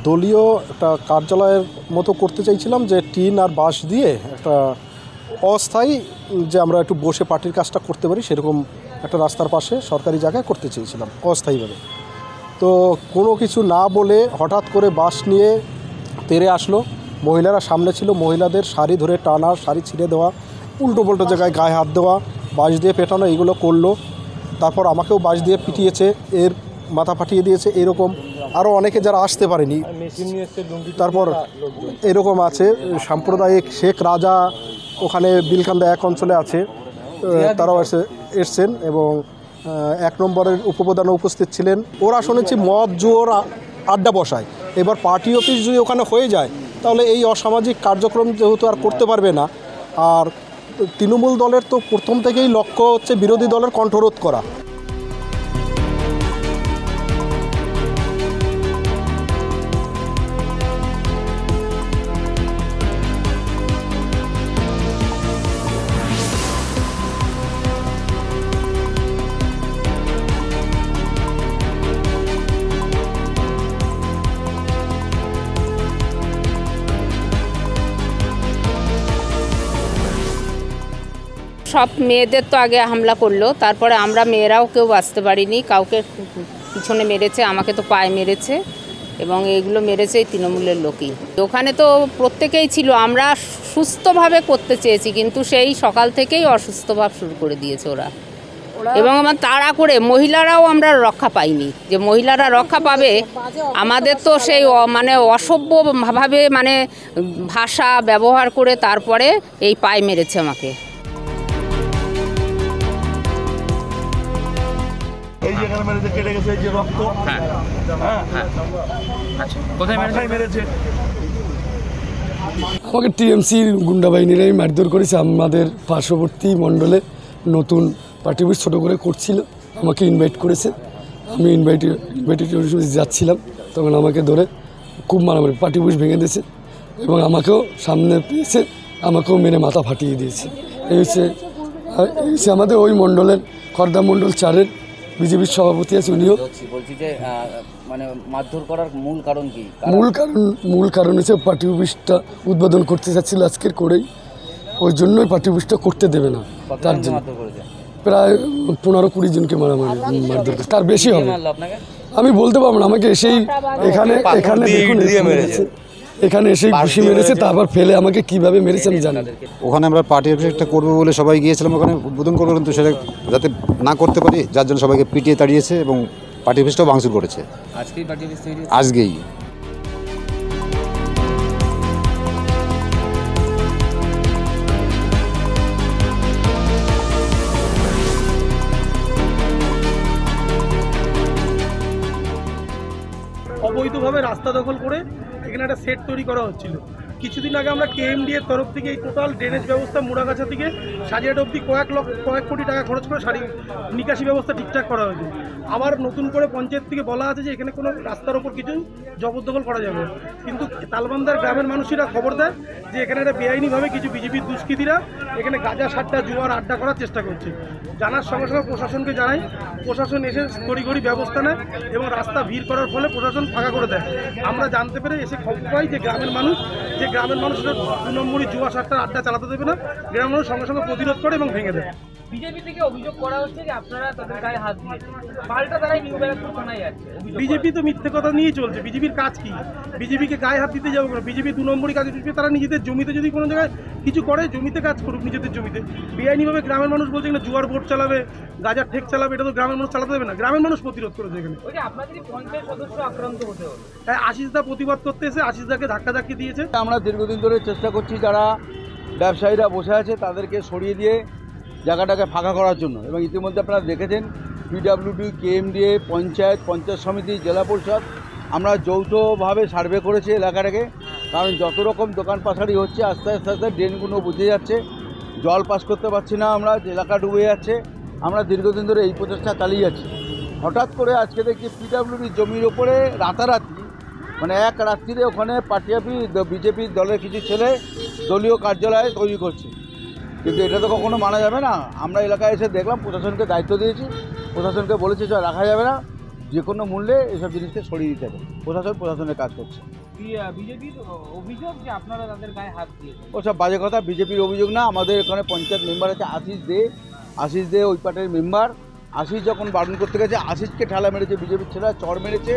দলীয় একটা কার্যালয়ের মতো করতে চাইছিলাম, যে টিন আর বাঁশ দিয়ে একটা অস্থায়ী, যে আমরা একটু বসে পার্টির কাজটা করতে পারি সেরকম একটা রাস্তার পাশে সরকারি জায়গায় করতে চেয়েছিলাম অস্থায়ীভাবে। তো কোনো কিছু না বলে হঠাৎ করে বাঁশ নিয়ে তেড়ে আসলো। মহিলারা সামনে ছিল, মহিলাদের শাড়ি ধরে টানা, শাড়ি ছিঁড়ে দেওয়া, উল্টো পাল্টো জায়গায় গায়ে হাত দেওয়া, বাঁশ দিয়ে পেটানো, এইগুলো করলো। তারপর আমাকেও বাঁশ দিয়ে পিটিয়েছে, এর মাথা ফাটিয়ে দিয়েছে। এরকম আরও অনেকে যারা আসতে পারেনি। তারপর এরকম আছে সাম্প্রদায়িক শেখ রাজা, ওখানে বিলকান্দা 1 অঞ্চলে আছে, তারাও এসছেন এবং 1 নম্বরের উপপ্রধানও উপস্থিত ছিলেন। ওরা শুনেছি মদ জুয়োর আড্ডা বসায়। এবার পার্টি অফিস যদি ওখানে হয়ে যায় তাহলে এই অসামাজিক কার্যক্রম যেহেতু আর করতে পারবে না। আর তৃণমূল দলের তো প্রথম থেকেই লক্ষ্য হচ্ছে বিরোধী দলের কণ্ঠরোধ করা। সব মেয়েদের তো আগে হামলা করলো, তারপরে আমরা মেয়েরাও কেউ বাঁচতে পারিনি। কাউকে পিছনে মেরেছে, আমাকে তো পায়ে মেরেছে, এবং এইগুলো মেরেছে এই তৃণমূলের লোকই। ওখানে তো প্রত্যেকেই ছিল, আমরা সুস্থভাবে করতে চেয়েছি, কিন্তু সেই সকাল থেকেই অসুস্থ ভাব শুরু করে দিয়েছে ওরা। এবং আমার তাড়া করে মহিলারাও আমরা রক্ষা পাইনি, যে মহিলারা রক্ষা পাবে। আমাদের তো সেই মানে অসভ্যভাবে মানে ভাষা ব্যবহার করে তারপরে এই পায়ে মেরেছে আমাকে। এই যে এখানে মেরেছে, কেটে গেছে, এই যে রক্ত। হ্যাঁ হ্যাঁ, আচ্ছা, কোথায় মেরেছে? আমাকে টিএমসির গুন্ডা বাহিনীরাই মারধর করেছে। আমাদের পার্শ্ববর্তী মণ্ডলে নতুন পার্টি অফিস ছোটো করে করছিল, আমাকে ইনভাইট করেছে। আমি ইনভাইটেশন যাচ্ছিলাম, তখন আমাকে ধরে খুব মারামারি, পার্টি অফিস ভেঙে দিয়েছে এবং আমাকেও সামনে পেয়েছে, আমাকেও মেরে মাথা ফাটিয়ে দিয়েছে। এই হচ্ছে আমাদের ওই মণ্ডলের খর্দা মণ্ডল 4-এর বিজেপির সভাপতি আছে, উনিও। বলছি যে মানে মারধর করার মূল কারণ কি? মূল কারণ হচ্ছে পার্টি অফিসটা উদ্বোধন করতে চাচ্ছিল আজকের করেই, ওই জন্যই পার্টি অফিসটা করতে দেবে না। তার জন্য প্রায় 15-20 জনকে মারধর করেছে, তার বেশি হবে আমি বলতে পারবো না। আমাকে এসেই এখানে দেখুন এখানে এসেই ঘুষি মেরেছে, তারপর ফেলে আমাকে কিভাবে মেরেছে আমি জানি। ওখানে আমরা পার্টি অফিসটা করবো বলে সবাই গিয়েছিলাম, ওখানে উদ্বোধন করবো, কিন্তু সেটা যাতে না করতে পারি যার জন্য সবাইকে পিটিয়ে তাড়িয়েছে এবং পার্টি অফিসটাও ভাঙচুর করেছে। আজকেই পার্টি অফিস তৈরি, আজকেই। অবৈধভাবে রাস্তা দখল করে এখানে একটা সেট তৈরি করা হচ্ছিল। কিছুদিন আগে আমরা কেএমডি এর তরফ থেকে এই টোটাল ড্রেনেজ ব্যবস্থা মুড়াগাছা থেকে সাজিয়াটা অব্দি কয়েক কোটি টাকা খরচ করে নিকাশি ব্যবস্থা ঠিকঠাক করা হয়েছে। আবার নতুন করে পঞ্চায়েত থেকে বলা আছে যে এখানে কোনো রাস্তার ওপর কিছু জবরদখল করা যাবে, কিন্তু তালবান্দার গ্রামের মানুষেরা খবর দেয় যে এখানে একটা বেআইনিভাবে কিছু বিজেপির দুষ্কৃতীরা এখানে গাঁজা সাট্টা জুয়ার আড্ডা করার চেষ্টা করছে। জানার সঙ্গে সঙ্গে প্রশাসনকে জানাই, প্রশাসন এসে তড়িঘড়ি ব্যবস্থা নেয় এবং রাস্তা ভিড় করার ফলে প্রশাসন ফাঁকা করে দেয়। আমরা জানতে পেরে এসে খবর পাই যে গ্রামের মানুষ 2 নম্বরই জুয়া সাট্টার আড্ডা চালাতে দেবে না, গ্রামের মানুষ সঙ্গে সঙ্গে প্রতিরোধ করে এবং ভেঙে দেয়। বিজেপি থেকে অভিযোগ করা হচ্ছে যে আপনারা তাদের গায়ে হাত দিয়েছেন, পাল্টা তারাই নিউ ব্যারাকপুর থানায় যাচ্ছে। বিজেপি তো মিথ্যে কথা নিয়েই চলছে। বিজেপির কাজ কি? বিজেপিকে গায়ে হাত দিতে যাবো না। বিজেপি 2 নম্বরই কাজ করছে। তারা নিজেদের জমিতে যদি কোনো জায়গায় কিছু করে, জমিতে কাজ করুক, নিজেদের জমিতে। বেআইনিভাবে গ্রামের মানুষ বলছে না জুয়ার বোর্ড চালাবে, গাজার ঠেক চালাবে, এটা তো গ্রামের মানুষ চালাতে দেবে না। গ্রামের মানুষ প্রতিরোধ করেছে এখানে। আপনাদেরই পঞ্চায়েত সদস্য আক্রান্ত হতে হবে। হ্যাঁ, আশিসদা প্রতিবাদ করতে এসে আশিসদাকে ধাক্কি দিয়েছে। আমরা দীর্ঘদিন ধরে চেষ্টা করছি যারা ব্যবসায়ীরা বসে আছে তাদেরকে সরিয়ে দিয়ে জায়গাটাকে ফাঁকা করার জন্য, এবং ইতিমধ্যে আপনারা দেখেছেন পিডব্লিউডি, কেএমডিএ, পঞ্চায়েত সমিতি, জেলা পরিষদ আমরা যৌথভাবে সার্ভে করেছি এলাকাটাকে। কারণ যত রকম দোকান পাশারি হচ্ছে আস্তে আস্তে ড্রেনগুলো বুঝে যাচ্ছে, জল পাস করতে পারছি না আমরা, এলাকা ডুবে যাচ্ছে। আমরা দীর্ঘদিন ধরে এই প্রচেষ্টা চালিয়ে যাচ্ছি। হঠাৎ করে আজকে দেখছি পিডব্লিউডির জমির ওপরে রাতারাতি মানে এক রাত্রিরে ওখানে পার্টি অফিস বিজেপি দলের কিছু ছেলে দলীয় কার্যালয় তৈরি করছে, কিন্তু এটা তো কখনো মানা যাবে না। আমরা এলাকায় এসে দেখলাম, প্রশাসনকে দায়িত্ব দিয়েছি, প্রশাসনকে বলেছি যে রাখা যাবে না, যে কোনো মূল্যে এসব জিনিসকে সরিয়ে দিতে হবে। প্রশাসনের কাজ করছে। বিজেপির অভিযোগ যে আপনারা তাদের গায়ে হাত দিয়েছেন। ওসব বাজে কথা, বিজেপির অভিযোগ না। আমাদের এখানে পঞ্চায়েত মেম্বার আছে আশিস দে ওই পার্টির মেম্বার। আশিস যখন বারণ করতে গেছে, আশিসকে ঠেলা মেরেছে বিজেপির ছেলেরা, চড় মেরেছে।